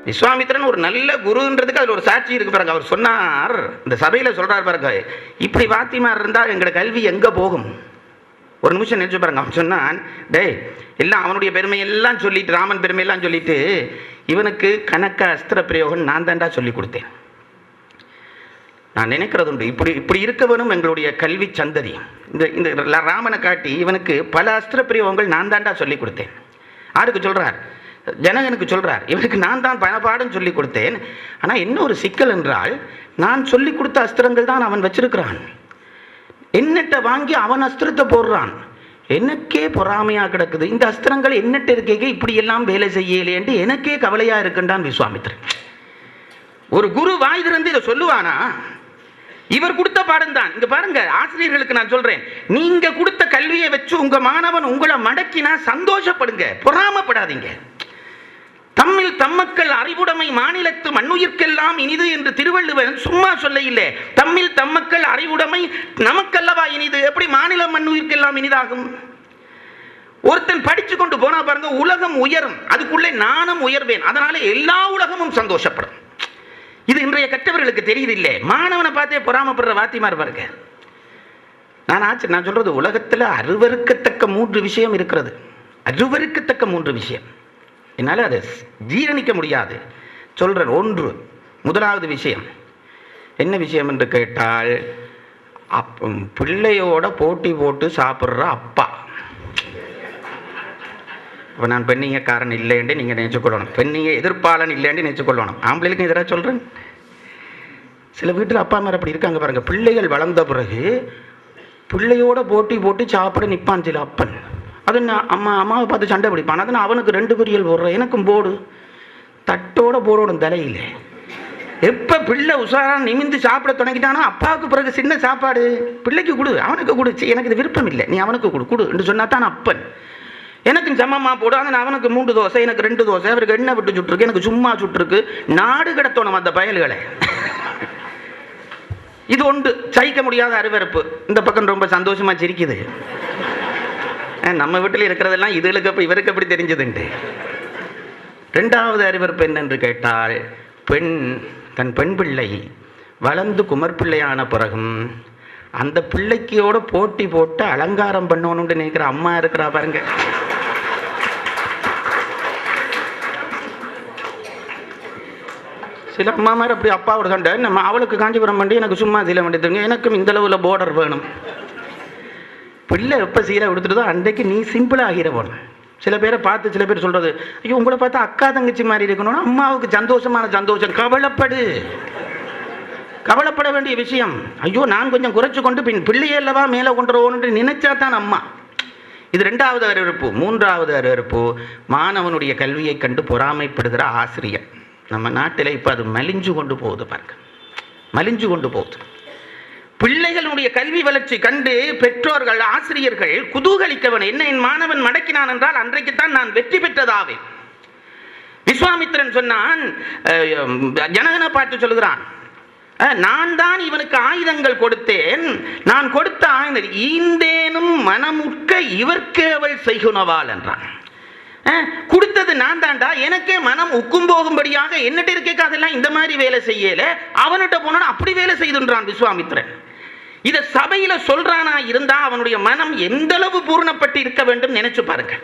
விஸ்வாமித்திரன் ஒரு நல்ல குருன்றதுக்கு அதில் ஒரு சாட்சி இருக்கு பாருங்க. அவர் சொன்னார், இந்த சபையில் சொல்றார் பாருங்க, இப்படி வாத்திமார் இருந்தால் எங்களோட கல்வி எங்கே போகும்? ஒரு நிமிஷம் நினைச்சு பாருங்க. அவன் சொன்னான், டேய் எல்லாம் அவனுடைய பெருமையெல்லாம் சொல்லிட்டு, ராமன் பெருமையெல்லாம் சொல்லிட்டு, இவனுக்கு கணக்க அஸ்திர பிரயோகம் நான் தாண்டா சொல்லி கொடுத்தேன். நான் நினைக்கிறது உண்டு, இப்படி இருக்கவனும் எங்களுடைய கல்வி சந்ததி. இந்த ராமனை காட்டி இவனுக்கு பல அஸ்திர பிரயோகங்கள் நான் தாண்டா சொல்லி கொடுத்தேன். யாருக்கு சொல்றார்? ஜனகனுக்கு சொல்றார், இவனுக்கு நான் தான் பணப்பாடம் சொல்லி கொடுத்தேன். ஆனால் என்ன ஒரு சிக்கல் என்றால், நான் சொல்லி கொடுத்த அஸ்திரங்கள் தான் அவன் வச்சிருக்கிறான். என்னட்ட வாங்கி அவன் அஸ்திரத்தை போடுறான். எனக்கே பொறாமையா கிடக்குது, இந்த அஸ்திரங்கள் என்னட்ட இருக்கே இப்படி எல்லாம் வேலை செய்யலேன்ட்டு எனக்கே கவலையா இருக்குன்றான் விஸ்வாமித்திரன். ஒரு குரு வாய் திறந்து இதை சொல்லுவானா? இவர் கொடுத்த பாடம் தான். இங்க பாருங்க, ஆசிரியர்களுக்கு நான் சொல்றேன், நீங்க கொடுத்த கல்வியை வச்சு உங்க மாணவன் உங்களை மடக்கினா சந்தோஷப்படுங்க, பொறாமப்படாதீங்க. தம்மில் தம்மக்கள் அறிவுடைமை மாநிலத்து மண்ணுயிர்க்கெல்லாம் இனிது என்று திருவள்ளுவர் சும்மா சொல்ல இல்லை. தம்மில் தம்மக்கள் அறிவுடைமை நமக்கல்லவா இனிது. எப்படி மாநிலம் மண்ணுயிர்க்கெல்லாம் இனிதாகும்? ஒருத்தன் படிச்சு கொண்டு போனா பாருங்க, உலகம் உயரும், அதுக்குள்ளே நானும் உயர்வேன், அதனால எல்லா உலகமும் சந்தோஷப்படும். இது இன்றைய கற்றவர்களுக்கு தெரியுதில்லை. மாணவனை பார்த்தே பொறாமப்படுற வாத்திமார் பாருங்க. நான் சொல்றது, உலகத்தில் அருவருக்கத்தக்க 3 விஷயம் இருக்கிறது. அருவருக்கத்தக்க 3 விஷயம், என்னால் அதை ஜீரணிக்க முடியாது. சொல்றேன். 1, முதலாவது விஷயம் என்ன விஷயம் என்று கேட்டால், பிள்ளையோட போட்டி போட்டு சாப்பிட்ற அப்பா. இப்போ நான் பெண்ணிங்க காரன் இல்லைன்னு நீங்கள் நினச்சிக்கொள்ளணும், பெண்ணிங்க எதிர்ப்பாளன் இல்லைன்னு நினச்சிக்கொள்ளணும். ஆம்பளைக்கும் எதிராக சொல்கிறேன். சில வீட்டில் அப்பா அம்மா அப்படி இருக்காங்க பாருங்கள். பிள்ளைகள் வளர்ந்த பிறகு பிள்ளையோட போட்டி போட்டு சாப்பிட நிற்பான் சில அப்பன். அது அம்மாவை பார்த்து சண்டை பிடிப்பான். அது அவனுக்கு 2 பொரியல் போடுறேன், எனக்கும் போடு, தட்டோட போடணும் தலையில். எப்போ பிள்ளை உஷாராக நிமிந்து சாப்பிட தொடங்கிட்டானோ அப்பாவுக்கு பிறகு சின்ன சாப்பாடு பிள்ளைக்கு கொடு, அவனுக்கு கொடு, எனக்கு இது விருப்பம் இல்லை, நீ அவனுக்கு கொடு என்று சொன்னா தான் அப்பன். எனக்கு சமமா போடு, ஆனால் அவனுக்கு 3 தோசை, எனக்கு 2 தோசை, அவருக்கு எண்ணெய் விட்டு சுட்டுருக்கு, எனக்கு சும்மா சுட்டுருக்கு. நாடு கடத்தணும் அந்த பயல்களை. இது ஒன்று சகிக்க முடியாத அருவருப்பு. இந்த பக்கம் ரொம்ப சந்தோஷமா சிரிக்குது. நம்ம வீட்டில் இருக்கிறதெல்லாம் இதுகளுக்கு அப்போ இவருக்கு எப்படி தெரிஞ்சதுண்டு. 2வது அருவருப்பு என்னென்று கேட்டால், தன் பெண் பிள்ளை வளர்ந்து குமர்பிள்ளையான பிறகும் அந்த பிள்ளைக்கையோட போட்டி போட்டு அலங்காரம் பண்ணணும்னு நினைக்கிற அம்மா இருக்கிறா பாருங்க. சில அம்மா மாதிரி அப்படி அப்பாவோட சண்டை, நம்ம அவளுக்கு காஞ்சிபுரம் வண்டி, எனக்கு சும்மா சீலை வண்டி தருங்க, எனக்கும் இந்த அளவில் பார்டர் வேணும். பிள்ளை எப்போ சீலை கொடுத்துட்டதோ அன்றைக்கு நீ சிம்பிளாக ஆகிடணும். சில பேரை பார்த்து சில பேர் சொல்றது, ஐயோ உங்களை பார்த்தா அக்கா தங்கச்சி மாதிரி இருக்கணும்னா அம்மாவுக்கு சந்தோஷமான சந்தோஷம். கவலைப்பட வேண்டிய விஷயம். ஐயோ நான் கொஞ்சம் குறைச்சு கொண்டு பிள்ளையல்லவா மேலே கொண்டுருவோன்னு நினைச்சா தான் அம்மா. இது 2வது அறிவிப்பு. 3வது அறிவிப்பு, மாணவனுடைய கல்வியை கண்டு பொறாமைப்படுகிற ஆசிரியர். நம்ம நாட்டில் இப்போ அது மலிஞ்சு கொண்டு போகுது பாருங்க, மலிஞ்சு கொண்டு போகுது. பிள்ளைகளுடைய கல்வி வளர்ச்சி கண்டு பெற்றோர்கள் ஆசிரியர்கள் குதூகலிக்கவன். என்ன என் மாணவன் மடக்கினான் என்றால் அன்றைக்குத்தான் நான் வெற்றி பெற்றதாவேன். விஸ்வாமித்திரன் சொன்னான், ஜனகனை பார்த்து சொல்கிறான், நான் தான் இவனுக்கு ஆயுதங்கள் கொடுத்தேன், நான் கொடுத்த ஆயுதங்கள் ஈந்தேனும் மனமுட்க இவர்க்கே அவள் செய்குணவாள் என்றான். கொடுத்தது நான் தாண்டா, எனக்கே மனம் உக்கும் போகும்படியாக என்னட்ட இருக்கே அதெல்லாம் இந்த மாதிரி வேலை செய்யல, அவன்கிட்ட போனா அப்படி வேலை செய்துன்றான் விஸ்வாமித்திரன். இத சபையில சொல்றானா இருந்தா அவனுடைய மனம் எந்த அளவு பூர்ணப்பட்டு இருக்க வேண்டும் நினைச்சு பாருங்க.